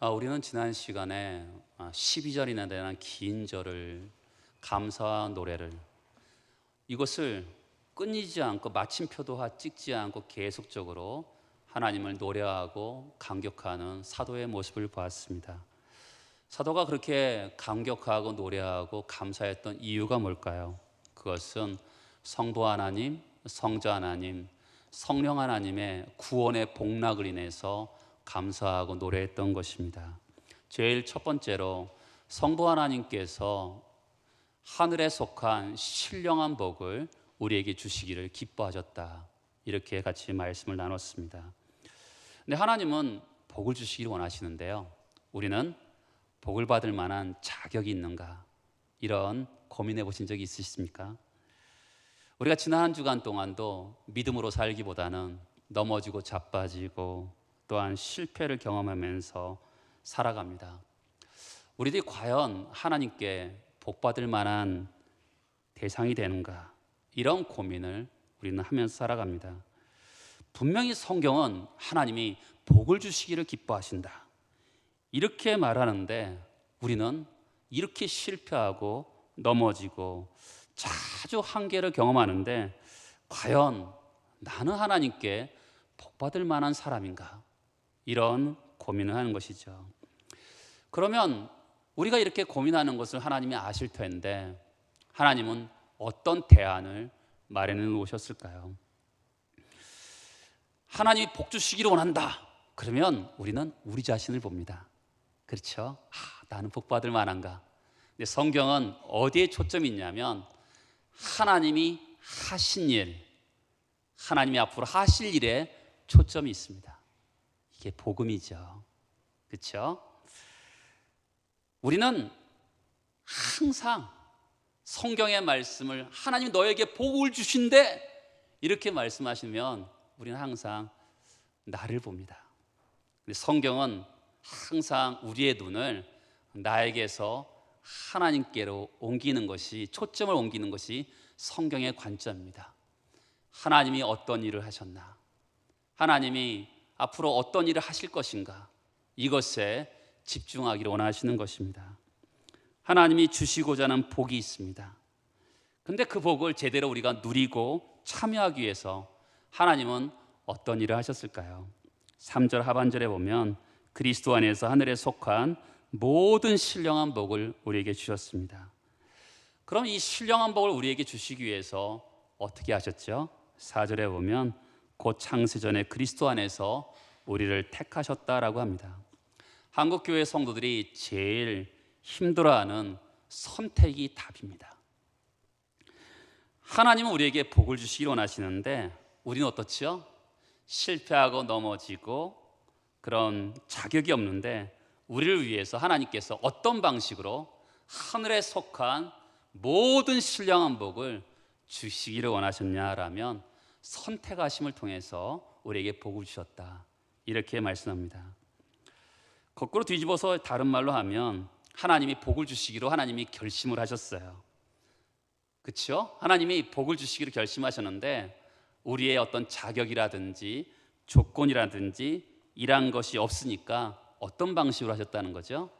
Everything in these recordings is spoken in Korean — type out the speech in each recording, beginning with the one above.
우리는 지난 시간에 12절이나 되는 긴 절을 감사와 노래를 이것을 끊이지 않고 마침표도 찍지 않고 계속적으로 하나님을 노래하고 감격하는 사도의 모습을 보았습니다. 사도가 그렇게 감격하고 노래하고 감사했던 이유가 뭘까요? 그것은 성부 하나님, 성자 하나님, 성령 하나님의 구원의 복락을 인해서 감사하고 노래했던 것입니다. 제일 첫 번째로 성부 하나님께서 하늘에 속한 신령한 복을 우리에게 주시기를 기뻐하셨다, 이렇게 같이 말씀을 나눴습니다. 근데 하나님은 복을 주시기를 원하시는데요, 우리는 복을 받을 만한 자격이 있는가, 이런 고민해 보신 적이 있으십니까? 우리가 지난 한 주간 동안도 믿음으로 살기보다는 넘어지고 자빠지고 또한 실패를 경험하면서 살아갑니다. 우리들이 과연 하나님께 복받을 만한 대상이 되는가, 이런 고민을 우리는 하면서 살아갑니다. 분명히 성경은 하나님이 복을 주시기를 기뻐하신다, 이렇게 말하는데 우리는 이렇게 실패하고 넘어지고 자주 한계를 경험하는데 과연 나는 하나님께 복받을 만한 사람인가, 이런 고민을 하는 것이죠. 그러면 우리가 이렇게 고민하는 것을 하나님이 아실 텐데 하나님은 어떤 대안을 마련해 놓으셨을까요? 하나님이 복 주시기를 원한다, 그러면 우리는 우리 자신을 봅니다. 그렇죠? 나는 복받을 만한가? 근데 성경은 어디에 초점이 있냐면 하나님이 하신 일, 하나님이 앞으로 하실 일에 초점이 있습니다. 이게 복음이죠. 그렇죠? 우리는 항상 성경의 말씀을 하나님이 너에게 복을 주신대, 이렇게 말씀하시면 우리는 항상 나를 봅니다. 성경은 항상 우리의 눈을 나에게서 하나님께로 옮기는 것이, 초점을 옮기는 것이 성경의 관점입니다. 하나님이 어떤 일을 하셨나, 하나님이 앞으로 어떤 일을 하실 것인가, 이것에 집중하기를 원하시는 것입니다. 하나님이 주시고자 하는 복이 있습니다. 그런데 그 복을 제대로 우리가 누리고 참여하기 위해서 하나님은 어떤 일을 하셨을까요? 3절 하반절에 보면 그리스도 안에서 하늘에 속한 모든 신령한 복을 우리에게 주셨습니다. 그럼 이 신령한 복을 우리에게 주시기 위해서 어떻게 하셨죠? 4절에 보면 곧 창세전에 그리스도 안에서 우리를 택하셨다라고 합니다. 한국교회 성도들이 제일 힘들어하는 선택이 답입니다. 하나님은 우리에게 복을 주시기를 원하시는데 우리는 어떻죠? 실패하고 넘어지고 그런 자격이 없는데 우리를 위해서 하나님께서 어떤 방식으로 하늘에 속한 모든 신령한 복을 주시기를 원하셨냐라면 선택하심을 통해서 우리에게 복을 주셨다, 이렇게 말씀합니다. 거꾸로 뒤집어서 다른 말로 하면 하나님이 복을 주시기로 하나님이 결심을 하셨어요. 그렇죠? 하나님이 복을 주시기로 결심하셨는데 우리의 어떤 자격이라든지 조건이라든지 이런 것이 없으니까 어떤 방식으로 하셨다는 거죠?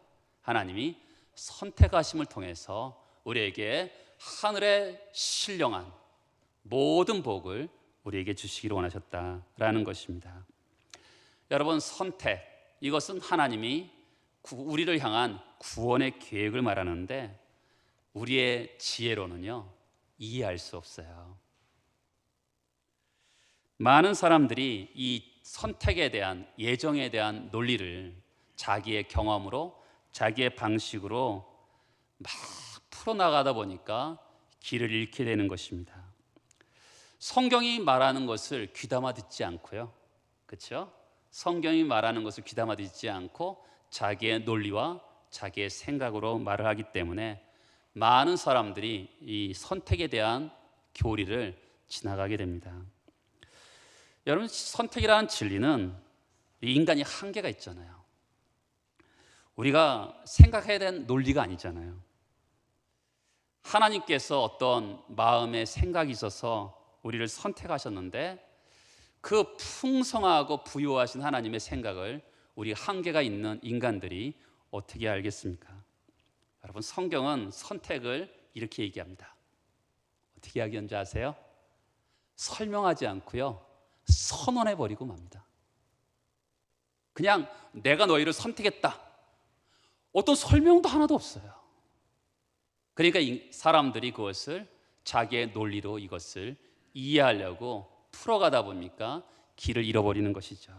하나님이 선택하심을 통해서 우리에게 하늘의 신령한 모든 복을 우리에게 주시기를 원하셨다라는 것입니다. 여러분, 선택, 이것은 하나님이 우리를 향한 구원의 계획을 말하는데 우리의 지혜로는요 이해할 수 없어요. 많은 사람들이 이 선택에 대한, 예정에 대한 논리를 자기의 경험으로, 자기의 방식으로 막 풀어나가다 보니까 길을 잃게 되는 것입니다. 성경이 말하는 것을 귀담아 듣지 않고요, 그렇죠? 성경이 말하는 것을 귀담아 듣지 않고 자기의 논리와 자기의 생각으로 말을 하기 때문에 많은 사람들이 이 선택에 대한 교리를 지나가게 됩니다. 여러분, 선택이라는 진리는 인간이 한계가 있잖아요. 우리가 생각해야 되는 논리가 아니잖아요. 하나님께서 어떤 마음의 생각이 있어서 우리를 선택하셨는데 그 풍성하고 부유하신 하나님의 생각을 우리 한계가 있는 인간들이 어떻게 알겠습니까? 여러분, 성경은 선택을 이렇게 얘기합니다. 어떻게 이야기하는지 아세요? 설명하지 않고요, 선언해버리고 맙니다. 그냥 내가 너희를 선택했다, 어떤 설명도 하나도 없어요. 그러니까 이 사람들이 그것을 자기의 논리로 이것을 이해하려고 풀어가다 보니까 길을 잃어버리는 것이죠.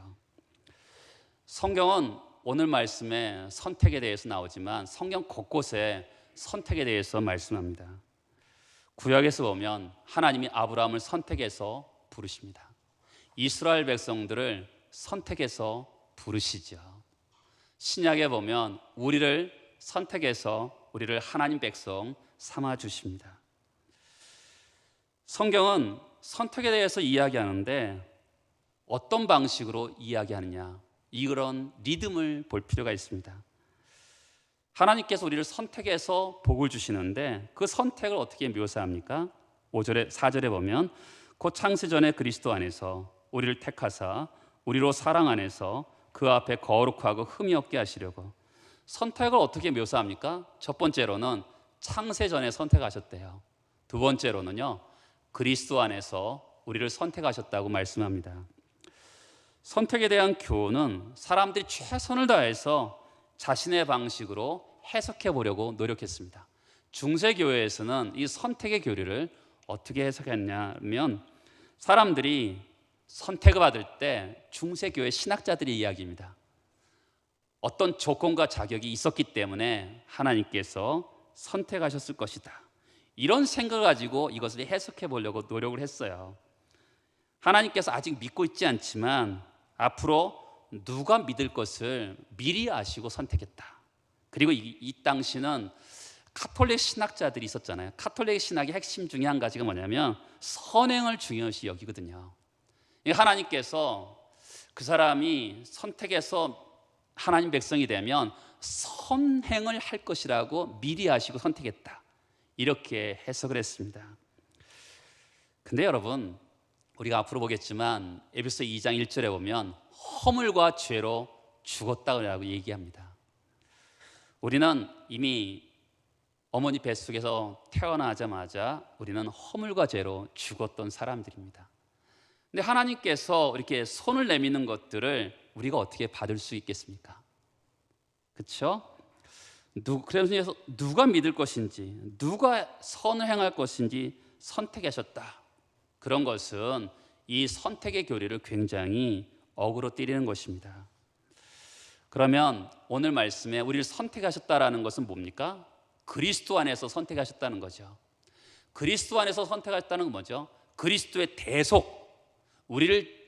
성경은 오늘 말씀에 선택에 대해서 나오지만 성경 곳곳에 선택에 대해서 말씀합니다. 구약에서 보면 하나님이 아브라함을 선택해서 부르십니다. 이스라엘 백성들을 선택해서 부르시죠. 신약에 보면 우리를 선택해서 우리를 하나님 백성 삼아 주십니다. 성경은 선택에 대해서 이야기하는데 어떤 방식으로 이야기하느냐, 이런 리듬을 볼 필요가 있습니다. 하나님께서 우리를 선택해서 복을 주시는데 그 선택을 어떻게 묘사합니까? 5절에 4절에 보면 곧 창세전에 그리스도 안에서 우리를 택하사 우리로 사랑 안에서 그 앞에 거룩하고 흠이 없게 하시려고. 선택을 어떻게 묘사합니까? 첫 번째로는 창세전에 선택하셨대요. 두 번째로는요, 그리스도 안에서 우리를 선택하셨다고 말씀합니다. 선택에 대한 교훈은 사람들이 최선을 다해서 자신의 방식으로 해석해 보려고 노력했습니다. 중세교회에서는 이 선택의 교리를 어떻게 해석했냐면, 사람들이 선택을 받을 때 중세교회 신학자들의 이야기입니다. 어떤 조건과 자격이 있었기 때문에 하나님께서 선택하셨을 것이다, 이런 생각을 가지고 이것을 해석해 보려고 노력을 했어요. 하나님께서 아직 믿고 있지 않지만 앞으로 누가 믿을 것을 미리 아시고 선택했다. 그리고 이 당시는 카톨릭 신학자들이 있었잖아요. 카톨릭 신학의 핵심 중에 한 가지가 뭐냐면 선행을 중요시 여기거든요. 하나님께서 그 사람이 선택해서 하나님 백성이 되면 선행을 할 것이라고 미리 아시고 선택했다, 이렇게 해석을 했습니다. 근데 여러분, 우리가 앞으로 보겠지만 에베소 2장 1절에 보면 허물과 죄로 죽었다고 얘기합니다. 우리는 이미 어머니 뱃속에서 태어나자마자 우리는 허물과 죄로 죽었던 사람들입니다. 근데 하나님께서 이렇게 손을 내미는 것들을 우리가 어떻게 받을 수 있겠습니까? 그렇죠? 그래서 누가 믿을 것인지, 누가 선을 행할 것인지 선택하셨다. 그런 것은 이 선택의 교리를 굉장히 어그로 때리는 것입니다. 그러면 오늘 말씀에 우리를 선택하셨다라는 것은 뭡니까? 그리스도 안에서 선택하셨다는 거죠. 그리스도 안에서 선택하셨다는 건 뭐죠? 그리스도의 대속, 우리를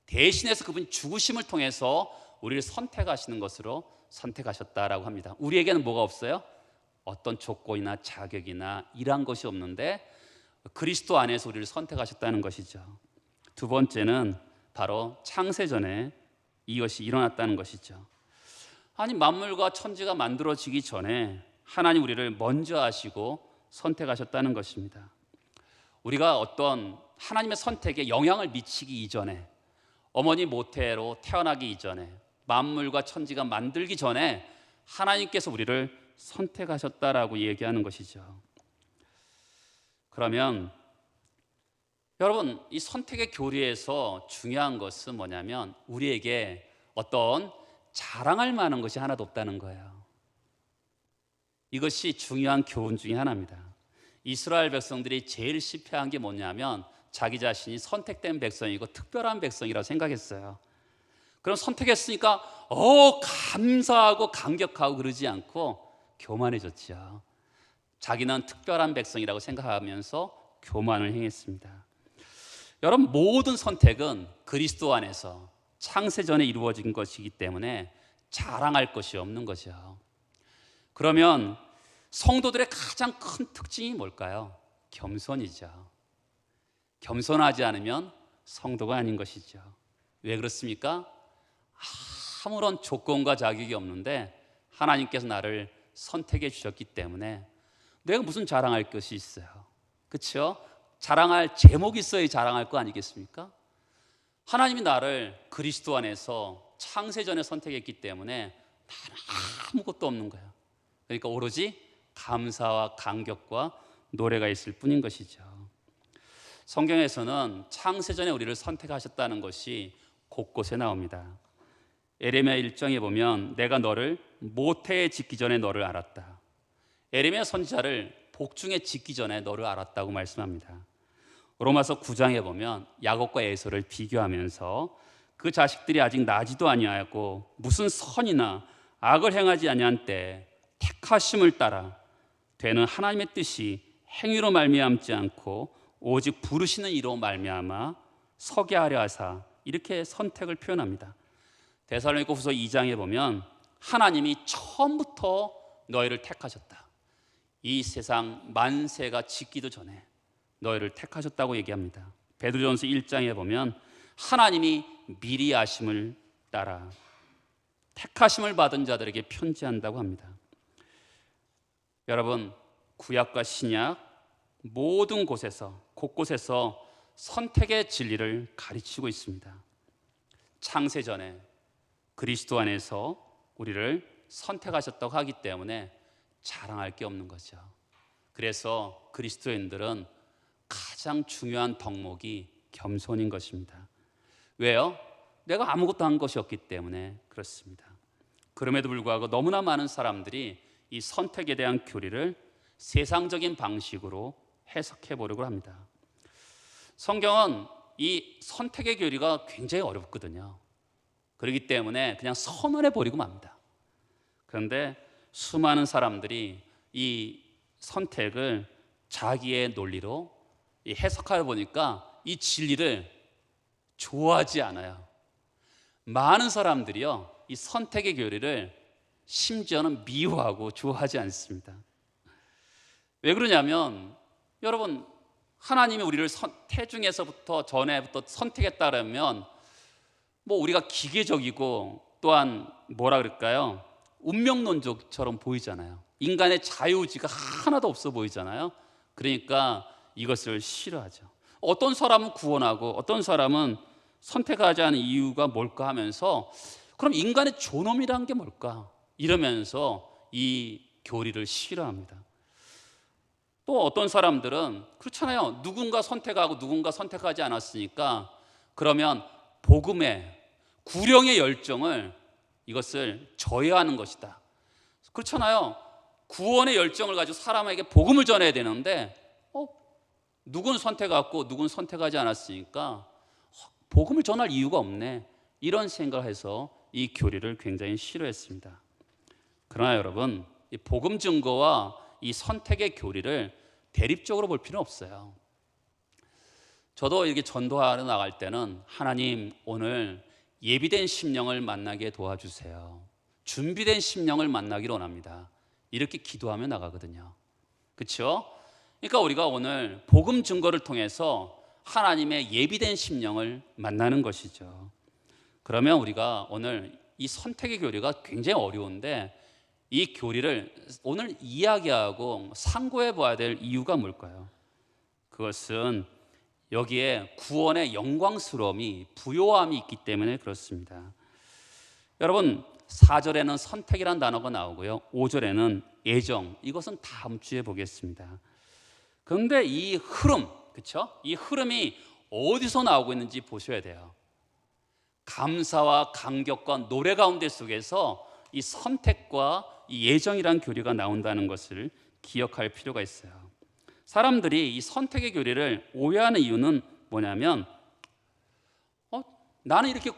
대신해서 그분이 죽으심을 통해서 우리를 선택하시는 것으로 선택하셨다라고 합니다. 우리에게는 뭐가 없어요? 어떤 조건이나 자격이나 이러한 것이 없는데 그리스도 안에서 우리를 선택하셨다는 것이죠. 두 번째는 바로 창세전에 이것이 일어났다는 것이죠. 아니, 만물과 천지가 만들어지기 전에 하나님 우리를 먼저 아시고 선택하셨다는 것입니다. 우리가 어떤 하나님의 선택에 영향을 미치기 이전에, 어머니 모태로 태어나기 이전에, 만물과 천지가 만들기 전에 하나님께서 우리를 선택하셨다라고 얘기하는 것이죠. 그러면 여러분, 이 선택의 교리에서 중요한 것은 뭐냐면 우리에게 어떤 자랑할 만한 것이 하나도 없다는 거예요. 이것이 중요한 교훈 중에 하나입니다. 이스라엘 백성들이 제일 실패한 게 뭐냐면 자기 자신이 선택된 백성이고 특별한 백성이라고 생각했어요. 그럼 선택했으니까 감사하고 감격하고 그러지 않고 교만해졌죠. 자기는 특별한 백성이라고 생각하면서 교만을 행했습니다. 여러분, 모든 선택은 그리스도 안에서 창세전에 이루어진 것이기 때문에 자랑할 것이 없는 거죠. 그러면 성도들의 가장 큰 특징이 뭘까요? 겸손이죠. 겸손하지 않으면 성도가 아닌 것이죠. 왜 그렇습니까? 아무런 조건과 자격이 없는데 하나님께서 나를 선택해 주셨기 때문에 내가 무슨 자랑할 것이 있어요? 그렇죠? 자랑할 제목이 있어야 자랑할 거 아니겠습니까? 하나님이 나를 그리스도 안에서 창세전에 선택했기 때문에 나는 아무것도 없는 거야. 그러니까 오로지 감사와 감격과 노래가 있을 뿐인 것이죠. 성경에서는 창세전에 우리를 선택하셨다는 것이 곳곳에 나옵니다. 에레미야 1장에 보면 내가 너를 모태에 짓기 전에 너를 알았다. 에레미야 선지자를 복중에 짓기 전에 너를 알았다고 말씀합니다. 로마서 9장에 보면 야곱과 에서를 비교하면서 그 자식들이 아직 나지도 아니하였고 무슨 선이나 악을 행하지 아니한 때 택하심을 따라 되는 하나님의 뜻이 행위로 말미암지 않고 오직 부르시는 이로 말미암아 서게 하려 하사 이렇게 선택을 표현합니다. 데살로니가후서 2장에 보면 하나님이 처음부터 너희를 택하셨다. 이 세상 만세가 짓기도 전에 너희를 택하셨다고 얘기합니다. 베드로전서 1장에 보면 하나님이 미리 아심을 따라 택하심을 받은 자들에게 편지한다고 합니다. 여러분, 구약과 신약 모든 곳에서 곳곳에서 선택의 진리를 가르치고 있습니다. 창세전에 그리스도 안에서 우리를 선택하셨다고 하기 때문에 자랑할 게 없는 거죠. 그래서 그리스도인들은 가장 중요한 덕목이 겸손인 것입니다. 왜요? 내가 아무것도 한 것이 없기 때문에 그렇습니다. 그럼에도 불구하고 너무나 많은 사람들이 이 선택에 대한 교리를 세상적인 방식으로 해석해 보려고 합니다. 성경은 이 선택의 교리가 굉장히 어렵거든요. 그렇기 때문에 그냥 선언해 버리고 맙니다. 그런데 수많은 사람들이 이 선택을 자기의 논리로 해석하다 보니까 이 진리를 좋아하지 않아요. 많은 사람들이요, 이 선택의 교리를 심지어는 미워하고 좋아하지 않습니다. 왜 그러냐면 여러분, 하나님이 우리를 태중에서부터 전에부터 선택했다면 뭐 우리가 기계적이고 또한 뭐라 그럴까요? 운명론적처럼 보이잖아요. 인간의 자유의지가 하나도 없어 보이잖아요. 그러니까 이것을 싫어하죠. 어떤 사람은 구원하고 어떤 사람은 선택하지 않은 이유가 뭘까 하면서 그럼 인간의 존엄이란 게 뭘까? 이러면서 이 교리를 싫어합니다. 또 어떤 사람들은 그렇잖아요. 누군가 선택하고 누군가 선택하지 않았으니까 그러면 복음의 구령의 열정을 이것을 저해하는 것이다. 그렇잖아요. 구원의 열정을 가지고 사람에게 복음을 전해야 되는데 누군 선택하고 누군 선택하지 않았으니까 복음을 전할 이유가 없네. 이런 생각을 해서 이 교리를 굉장히 싫어했습니다. 그러나 여러분, 이 복음 증거와 이 선택의 교리를 대립적으로 볼 필요는 없어요. 저도 이렇게 전도하러 나갈 때는 하나님, 오늘 예비된 심령을 만나게 도와주세요. 준비된 심령을 만나기를 원합니다. 이렇게 기도하며 나가거든요. 그렇죠? 그러니까 우리가 오늘 복음 증거를 통해서 하나님의 예비된 심령을 만나는 것이죠. 그러면 우리가 오늘 이 선택의 교리가 굉장히 어려운데 이 교리를 오늘 이야기하고 상고해 봐야 될 이유가 뭘까요? 그것은 여기에 구원의 영광스러움이, 부요함이 있기 때문에 그렇습니다. 여러분, 4절에는 선택이라는 단어가 나오고요, 5절에는 애정, 이것은 다음 주에 보겠습니다. 그런데 이 흐름, 그렇죠? 이 흐름이 어디서 나오고 있는지 보셔야 돼요. 감사와 감격과 노래 가운데 속에서 이 선택과 이 애정이란 교리가 나온다는 것을 기억할 필요가 있어요. 사람들이 이 선택의 교리를 오해하는 이유는 뭐냐면 나는 이렇게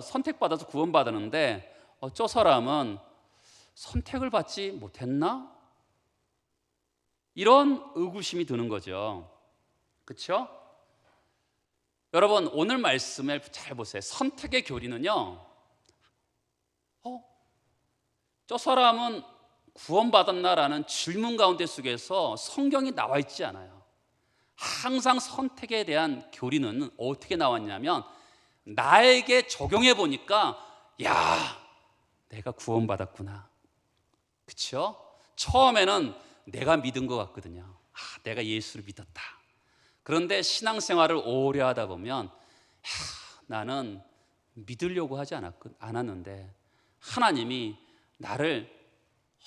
선택받아서 구원받았는데 저 사람은 선택을 받지 못했나? 이런 의구심이 드는 거죠. 그렇죠? 여러분, 오늘 말씀을 잘 보세요. 선택의 교리는요, 저 사람은 구원받았나라는 질문 가운데 속에서 성경이 나와 있지 않아요. 항상 선택에 대한 교리는 어떻게 나왔냐면 나에게 적용해 보니까 야, 내가 구원받았구나. 그렇죠? 처음에는 내가 믿은 것 같거든요. 내가 예수를 믿었다. 그런데 신앙생활을 오래 하다 보면 나는 믿으려고 하지 않았는데 하나님이 나를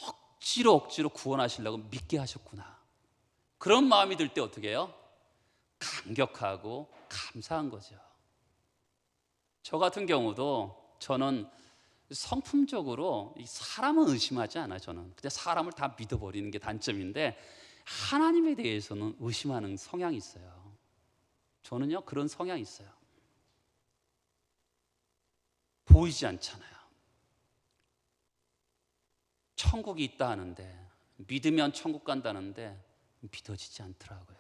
억지로 구원하시려고 믿게 하셨구나. 그런 마음이 들 때 어떻게 해요? 감격하고 감사한 거죠. 저 같은 경우도 저는 성품적으로 사람은 의심하지 않아요. 저는 그냥 사람을 다 믿어버리는 게 단점인데 하나님에 대해서는 의심하는 성향이 있어요. 저는요 그런 성향이 있어요. 보이지 않잖아요. 천국이 있다 하는데, 믿으면 천국 간다는데 믿어지지 않더라고요.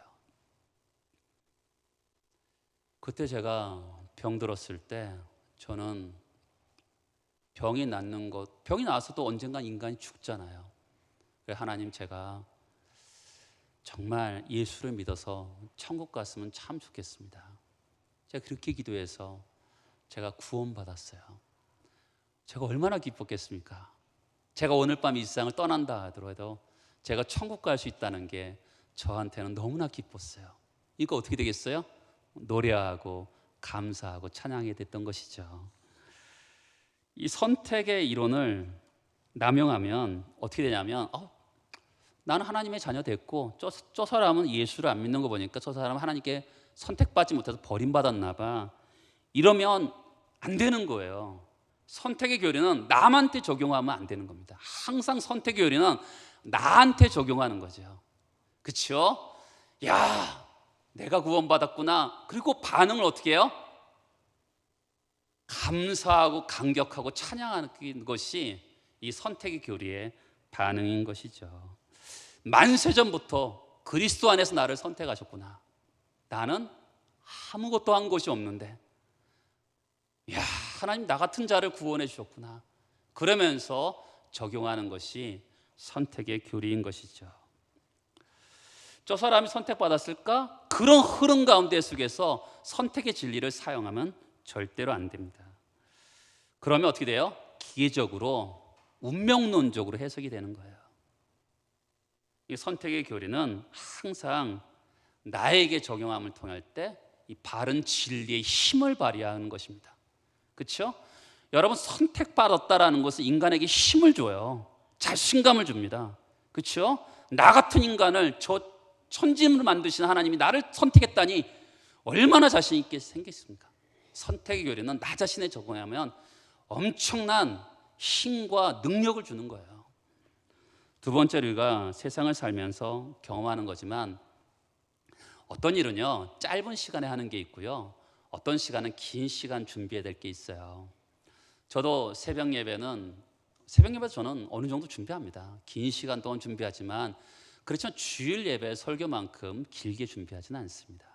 그때 제가 병들었을 때 저는 병이 나서도 언젠간 인간이 죽잖아요. 그래서 하나님, 제가 정말 예수를 믿어서 천국 갔으면 참 좋겠습니다. 제가 그렇게 기도해서 제가 구원받았어요. 제가 얼마나 기뻤겠습니까? 제가 오늘 밤 이 세상을 떠난다 하더라도 제가 천국 갈 수 있다는 게 저한테는 너무나 기뻤어요. 이거 어떻게 되겠어요? 노래하고 감사하고 찬양이 됐던 것이죠. 이 선택의 이론을 남용하면 어떻게 되냐면 나는 하나님의 자녀 됐고 저 사람은 예수를 안 믿는 거 보니까 저 사람은 하나님께 선택받지 못해서 버림받았나 봐. 이러면 안 되는 거예요. 선택의 교리는 남한테 적용하면 안 되는 겁니다. 항상 선택의 교리는 나한테 적용하는 거죠. 그렇죠? 야, 내가 구원받았구나. 그리고 반응을 어떻게 해요? 감사하고 감격하고 찬양하는 것이 이 선택의 교리의 반응인 것이죠. 만세전부터 그리스도 안에서 나를 선택하셨구나. 나는 아무것도 한 것이 없는데 야, 하나님 나 같은 자를 구원해 주셨구나. 그러면서 적용하는 것이 선택의 교리인 것이죠. 저 사람이 선택받았을까? 그런 흐름 가운데 속에서 선택의 진리를 사용하면 절대로 안 됩니다. 그러면 어떻게 돼요? 기계적으로 운명론적으로 해석이 되는 거예요. 이 선택의 교리는 항상 나에게 적용함을 통할 때 이 바른 진리의 힘을 발휘하는 것입니다. 그렇죠? 여러분, 선택받았다라는 것은 인간에게 힘을 줘요. 자신감을 줍니다. 그렇죠? 나 같은 인간을 저 천지를 만드신 하나님이 나를 선택했다니 얼마나 자신 있게 생겼습니까? 선택의 교리는 나 자신에 적용하면 엄청난 힘과 능력을 주는 거예요. 두 번째로 우리가 세상을 살면서 경험하는 거지만 어떤 일은요 짧은 시간에 하는 게 있고요, 어떤 시간은 긴 시간 준비해야 될 게 있어요. 저도 새벽 예배도 저는 어느 정도 준비합니다. 긴 시간 동안 준비하지만 그렇지만 주일 예배 설교만큼 길게 준비하지는 않습니다.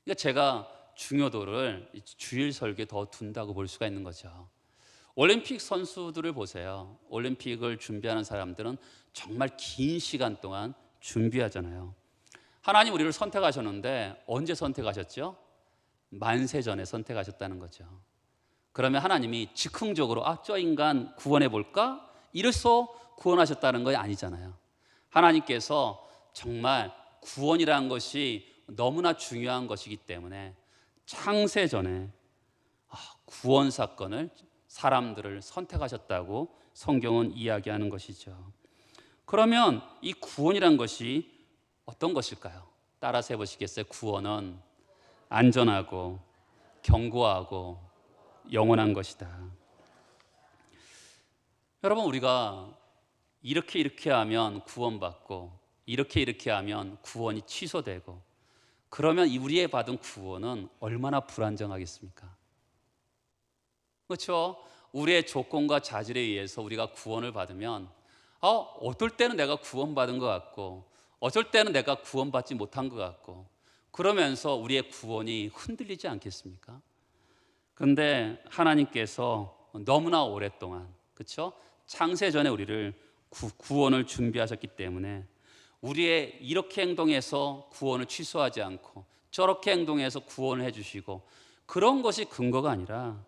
그러니까 제가 중요도를 주일 설교에 더 둔다고 볼 수가 있는 거죠. 올림픽 선수들을 보세요. 올림픽을 준비하는 사람들은 정말 긴 시간 동안 준비하잖아요. 하나님 우리를 선택하셨는데 언제 선택하셨죠? 만세전에 선택하셨다는 거죠. 그러면 하나님이 즉흥적으로 저 인간 구원해 볼까? 이래서 구원하셨다는 거 아니잖아요. 하나님께서 정말 구원이라는 것이 너무나 중요한 것이기 때문에 창세전에 구원 사건을, 사람들을 선택하셨다고 성경은 이야기하는 것이죠. 그러면 이 구원이란 것이 어떤 것일까요? 따라서 해보시겠어요? 구원은 안전하고 견고하고 영원한 것이다. 여러분, 우리가 이렇게 하면 구원받고 이렇게 하면 구원이 취소되고 그러면 우리의 받은 구원은 얼마나 불안정하겠습니까? 그렇죠? 우리의 조건과 자질에 의해서 우리가 구원을 받으면 어떨 때는 내가 구원받은 것 같고 어쩔 때는 내가 구원받지 못한 것 같고 그러면서 우리의 구원이 흔들리지 않겠습니까? 그런데 하나님께서 너무나 오랫동안, 그렇죠? 창세전에 우리를 구원을 준비하셨기 때문에 우리의 이렇게 행동해서 구원을 취소하지 않고 저렇게 행동해서 구원을 해주시고 그런 것이 근거가 아니라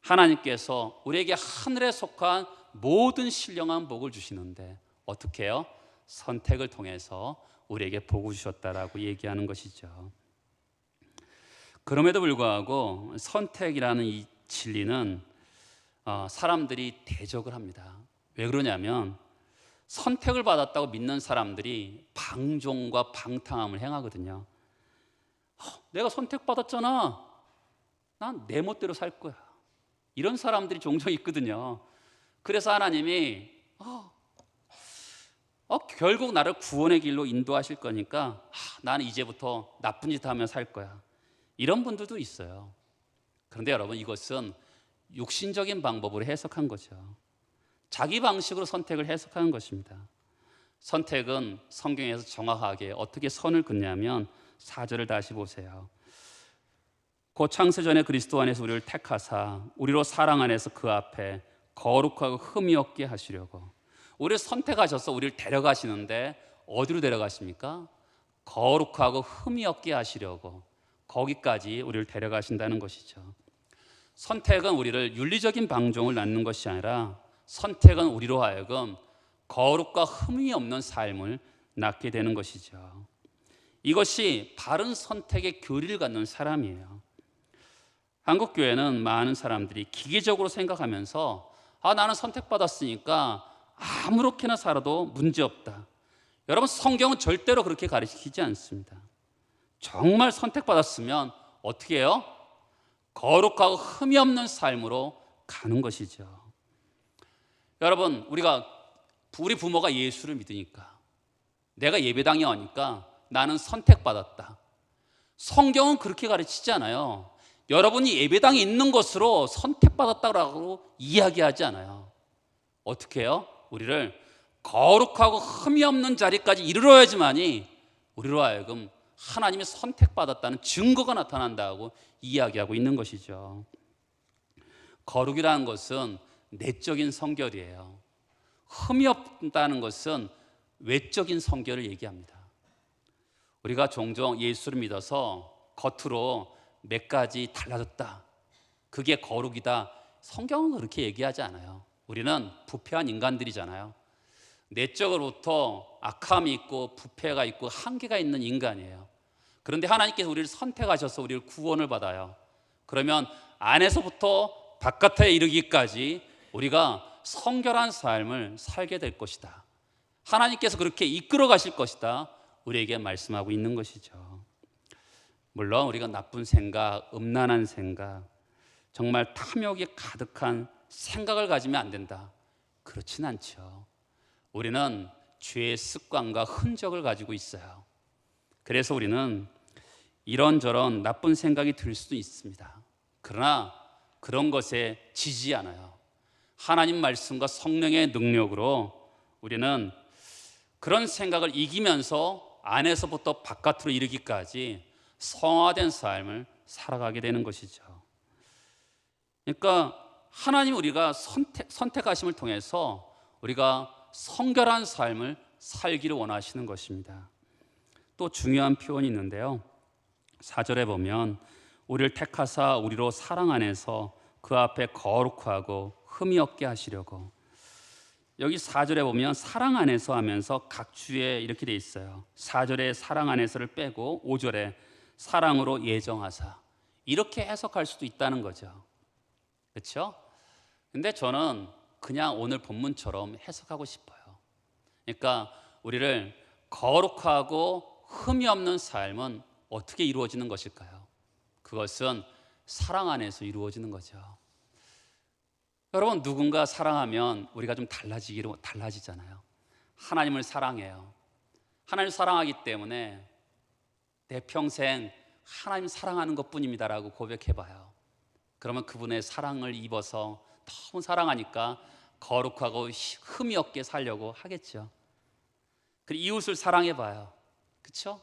하나님께서 우리에게 하늘에 속한 모든 신령한 복을 주시는데 어떻게 해요? 선택을 통해서 우리에게 복을 주셨다라고 얘기하는 것이죠. 그럼에도 불구하고 선택이라는 이 진리는 사람들이 대적을 합니다. 왜 그러냐면 선택을 받았다고 믿는 사람들이 방종과 방탕함을 행하거든요. 내가 선택받았잖아. 난 내 멋대로 살 거야. 이런 사람들이 종종 있거든요. 그래서 하나님이 결국 나를 구원의 길로 인도하실 거니까 나는 이제부터 나쁜 짓 하며 살 거야. 이런 분들도 있어요. 그런데 여러분, 이것은 육신적인 방법으로 해석한 거죠. 자기 방식으로 선택을 해석하는 것입니다. 선택은 성경에서 정확하게 어떻게 선을 긋냐면 4절을 다시 보세요. 곧 창세전에 그리스도 안에서 우리를 택하사 우리로 사랑 안에서 그 앞에 거룩하고 흠이 없게 하시려고. 우리를 선택하셔서 우리를 데려가시는데 어디로 데려가십니까? 거룩하고 흠이 없게 하시려고. 거기까지 우리를 데려가신다는 것이죠. 선택은 우리를 윤리적인 방종을 낳는 것이 아니라 선택은 우리로 하여금 거룩과 흠이 없는 삶을 낳게 되는 것이죠. 이것이 바른 선택의 교리를 갖는 사람이에요. 한국 교회는 많은 사람들이 기계적으로 생각하면서 나는 선택받았으니까 아무렇게나 살아도 문제없다. 여러분, 성경은 절대로 그렇게 가르치지 않습니다. 정말 선택받았으면 어떻게 해요? 거룩하고 흠이 없는 삶으로 가는 것이죠. 여러분, 우리 부모가 예수를 믿으니까, 내가 예배당에 오니까 나는 선택받았다. 성경은 그렇게 가르치지 않아요. 여러분이 예배당에 있는 것으로 선택받았다고 이야기하지 않아요. 어떻게 해요? 우리를 거룩하고 흠이 없는 자리까지 이르러야지만이 우리로 하여금 하나님이 선택받았다는 증거가 나타난다고 이야기하고 있는 것이죠. 거룩이라는 것은 내적인 성결이에요. 흠이 없다는 것은 외적인 성결을 얘기합니다. 우리가 종종 예수를 믿어서 겉으로 몇 가지 달라졌다, 그게 거룩이다, 성경은 그렇게 얘기하지 않아요. 우리는 부패한 인간들이잖아요. 내적으로부터 악함이 있고 부패가 있고 한계가 있는 인간이에요. 그런데 하나님께서 우리를 선택하셔서 우리를 구원을 받아요. 그러면 안에서부터 바깥에 이르기까지 우리가 성결한 삶을 살게 될 것이다. 하나님께서 그렇게 이끌어 가실 것이다. 우리에게 말씀하고 있는 것이죠. 물론 우리가 나쁜 생각, 음란한 생각, 정말 탐욕이 가득한 생각을 가지면 안 된다, 그렇진 않죠. 우리는 죄의 습관과 흔적을 가지고 있어요. 그래서 우리는 이런저런 나쁜 생각이 들 수도 있습니다. 그러나 그런 것에 지지 않아요. 하나님 말씀과 성령의 능력으로 우리는 그런 생각을 이기면서 안에서부터 바깥으로 이르기까지 성화된 삶을 살아가게 되는 것이죠. 그러니까 하나님, 우리가 선택하심을 통해서 우리가 성결한 삶을 살기를 원하시는 것입니다. 또 중요한 표현이 있는데요, 4절에 보면 우리를 택하사 우리로 사랑 안에서 그 앞에 거룩하고 흠이 없게 하시려고. 여기 4절에 보면 사랑 안에서 하면서 각 주에 이렇게 돼 있어요. 4절에 사랑 안에서를 빼고 5절에 사랑으로 예정하사, 이렇게 해석할 수도 있다는 거죠. 그렇죠? 근데 저는 그냥 오늘 본문처럼 해석하고 싶어요. 그러니까 우리를 거룩하고 흠이 없는 삶은 어떻게 이루어지는 것일까요? 그것은 사랑 안에서 이루어지는 거죠. 여러분, 누군가 사랑하면 우리가 좀 달라지잖아요. 하나님을 사랑해요. 하나님을 사랑하기 때문에 내 평생 하나님 사랑하는 것뿐입니다라고 고백해봐요. 그러면 그분의 사랑을 입어서 너무 사랑하니까 거룩하고 흠이 없게 살려고 하겠죠. 그리고 이웃을 사랑해봐요. 그렇죠?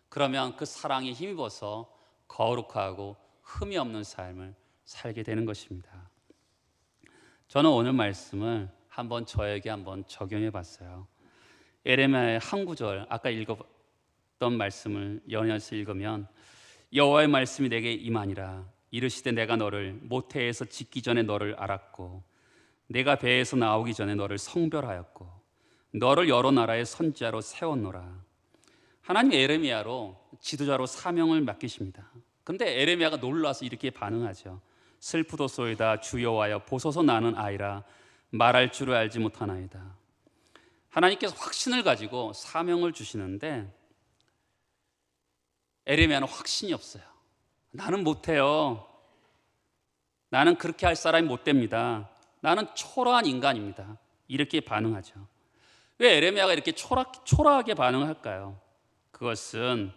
그러면 그 사랑에 힘입어서 거룩하고 흠이 없는 삶을 살게 되는 것입니다. 저는 오늘 말씀을 한번 저에게 한번 적용해 봤어요. 예레미야의 한 구절, 아까 읽었던 말씀을 연이어서 읽으면, 여호와의 말씀이 내게 임하니라. 이르시되 내가 너를 모태에서 짓기 전에 너를 알았고 내가 배에서 나오기 전에 너를 성별하였고 너를 여러 나라의 선지자로 세웠노라. 하나님 예레미야로 지도자로 사명을 맡기십니다. 그런데 예레미야가 놀라서 이렇게 반응하죠. 슬프도소이다 주 여호와여 보소서 나는 아이라 말할 줄을 알지 못하나이다. 하나님께서 확신을 가지고 사명을 주시는데 에레미야는 확신이 없어요. 나는 못해요. 나는 그렇게 할 사람이 못 됩니다. 나는 초라한 인간입니다. 이렇게 반응하죠. 왜 에레미야가 이렇게 초라하게 반응을 할까요? 그것은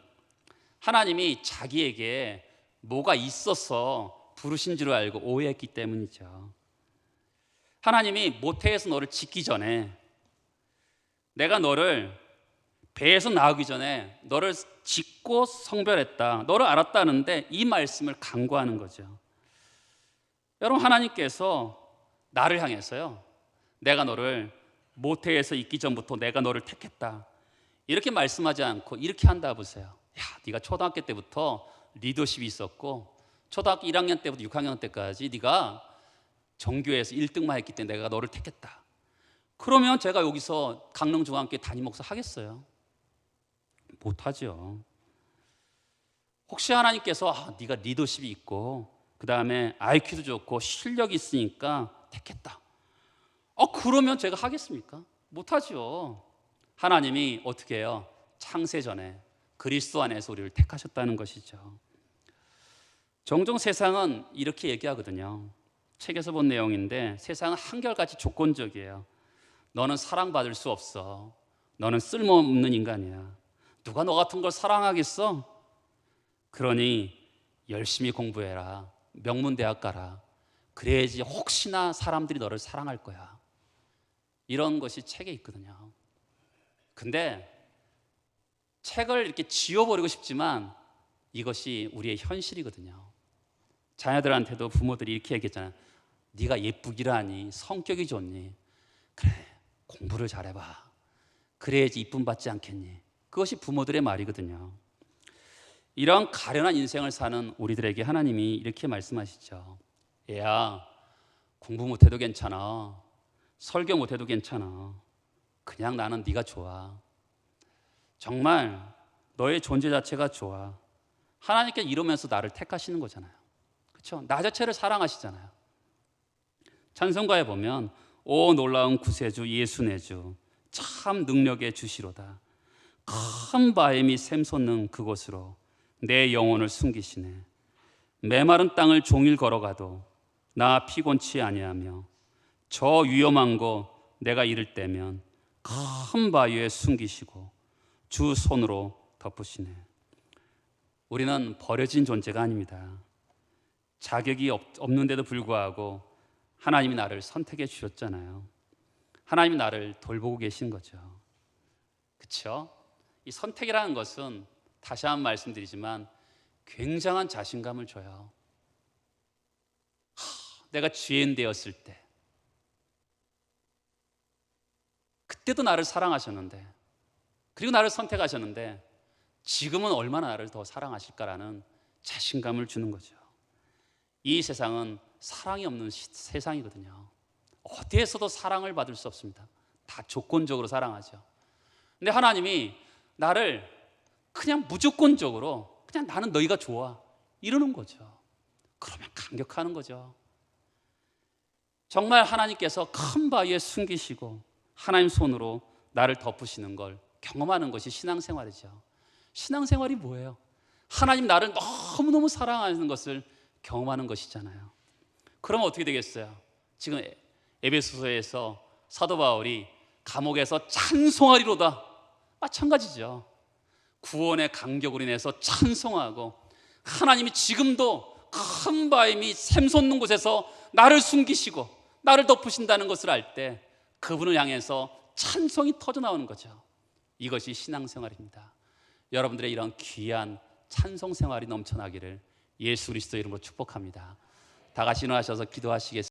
하나님이 자기에게 뭐가 있어서 부르신 줄 알고 오해했기 때문이죠. 하나님이 모태에서 너를 짓기 전에, 내가 너를 배에서 나오기 전에 너를 짓고 성별했다, 너를 알았다는데 이 말씀을 강구하는 거죠. 여러분, 하나님께서 나를 향해서요, 내가 너를 모태에서 있기 전부터 내가 너를 택했다, 이렇게 말씀하지 않고 이렇게 한다 보세요. 야, 네가 초등학교 때부터 리더십이 있었고 초등학교 1학년 때부터 6학년 때까지 네가 정교회에서 1등만 했기 때문에 내가 너를 택했다. 그러면 제가 여기서 강릉중앙교회 담임 목사 하겠어요? 못하죠. 혹시 하나님께서 네가 리더십이 있고 그 다음에 IQ도 좋고 실력이 있으니까 택했다, 그러면 제가 하겠습니까? 못하죠. 하나님이 어떻게 해요? 창세전에 그리스도 안에서 우리를 택하셨다는 것이죠. 종종 세상은 이렇게 얘기하거든요. 책에서 본 내용인데 세상은 한결같이 조건적이에요. 너는 사랑받을 수 없어. 너는 쓸모없는 인간이야. 누가 너 같은 걸 사랑하겠어? 그러니 열심히 공부해라. 명문대학 가라. 그래야지 혹시나 사람들이 너를 사랑할 거야. 이런 것이 책에 있거든요. 근데 책을 이렇게 지워버리고 싶지만 이것이 우리의 현실이거든요. 자녀들한테도 부모들이 이렇게 얘기했잖아요. 네가 예쁘기를 하니, 성격이 좋니, 그래 공부를 잘해봐. 그래야지 이쁨 받지 않겠니? 그것이 부모들의 말이거든요. 이런 가련한 인생을 사는 우리들에게 하나님이 이렇게 말씀하시죠. 얘야, 공부 못해도 괜찮아. 설교 못해도 괜찮아. 그냥 나는 네가 좋아. 정말 너의 존재 자체가 좋아. 하나님께 이러면서 나를 택하시는 거잖아요. 그렇죠? 나 자체를 사랑하시잖아요. 찬송가에 보면 오 놀라운 구세주 예수 내 주 참 능력의 주시로다. 큰 바위미 샘솟는 그곳으로 내 영혼을 숨기시네. 메마른 땅을 종일 걸어가도 나 피곤치 아니하며 저 위험한 곳 내가 이를 때면 큰 바위에 숨기시고 주 손으로 덮으시네. 우리는 버려진 존재가 아닙니다. 자격이 없는데도 불구하고 하나님이 나를 선택해 주셨잖아요. 하나님이 나를 돌보고 계신 거죠. 그렇죠? 이 선택이라는 것은 다시 한번 말씀드리지만 굉장한 자신감을 줘요. 내가 죄인 되었을 때 그때도 나를 사랑하셨는데, 그리고 나를 선택하셨는데 지금은 얼마나 나를 더 사랑하실까라는 자신감을 주는 거죠. 이 세상은 사랑이 없는 세상이거든요. 어디에서도 사랑을 받을 수 없습니다. 다 조건적으로 사랑하죠. 근데 하나님이 나를 그냥 무조건적으로 그냥 나는 너희가 좋아 이러는 거죠. 그러면 감격하는 거죠. 정말 하나님께서 큰 바위에 숨기시고 하나님 손으로 나를 덮으시는 걸 경험하는 것이 신앙생활이죠. 신앙생활이 뭐예요? 하나님 나를 너무너무 사랑하는 것을 경험하는 것이잖아요. 그러면 어떻게 되겠어요? 지금 에베소서에서 사도 바울이 감옥에서 찬송하리로다, 마찬가지죠. 구원의 감격으로 인해서 찬송하고 하나님이 지금도 큰 바위미 샘솟는 곳에서 나를 숨기시고 나를 덮으신다는 것을 알 때 그분을 향해서 찬송이 터져나오는 거죠. 이것이 신앙생활입니다. 여러분들의 이런 귀한 찬송생활이 넘쳐나기를 예수 그리스도 이름으로 축복합니다. 다 같이 일어나셔서 기도하시겠습니다.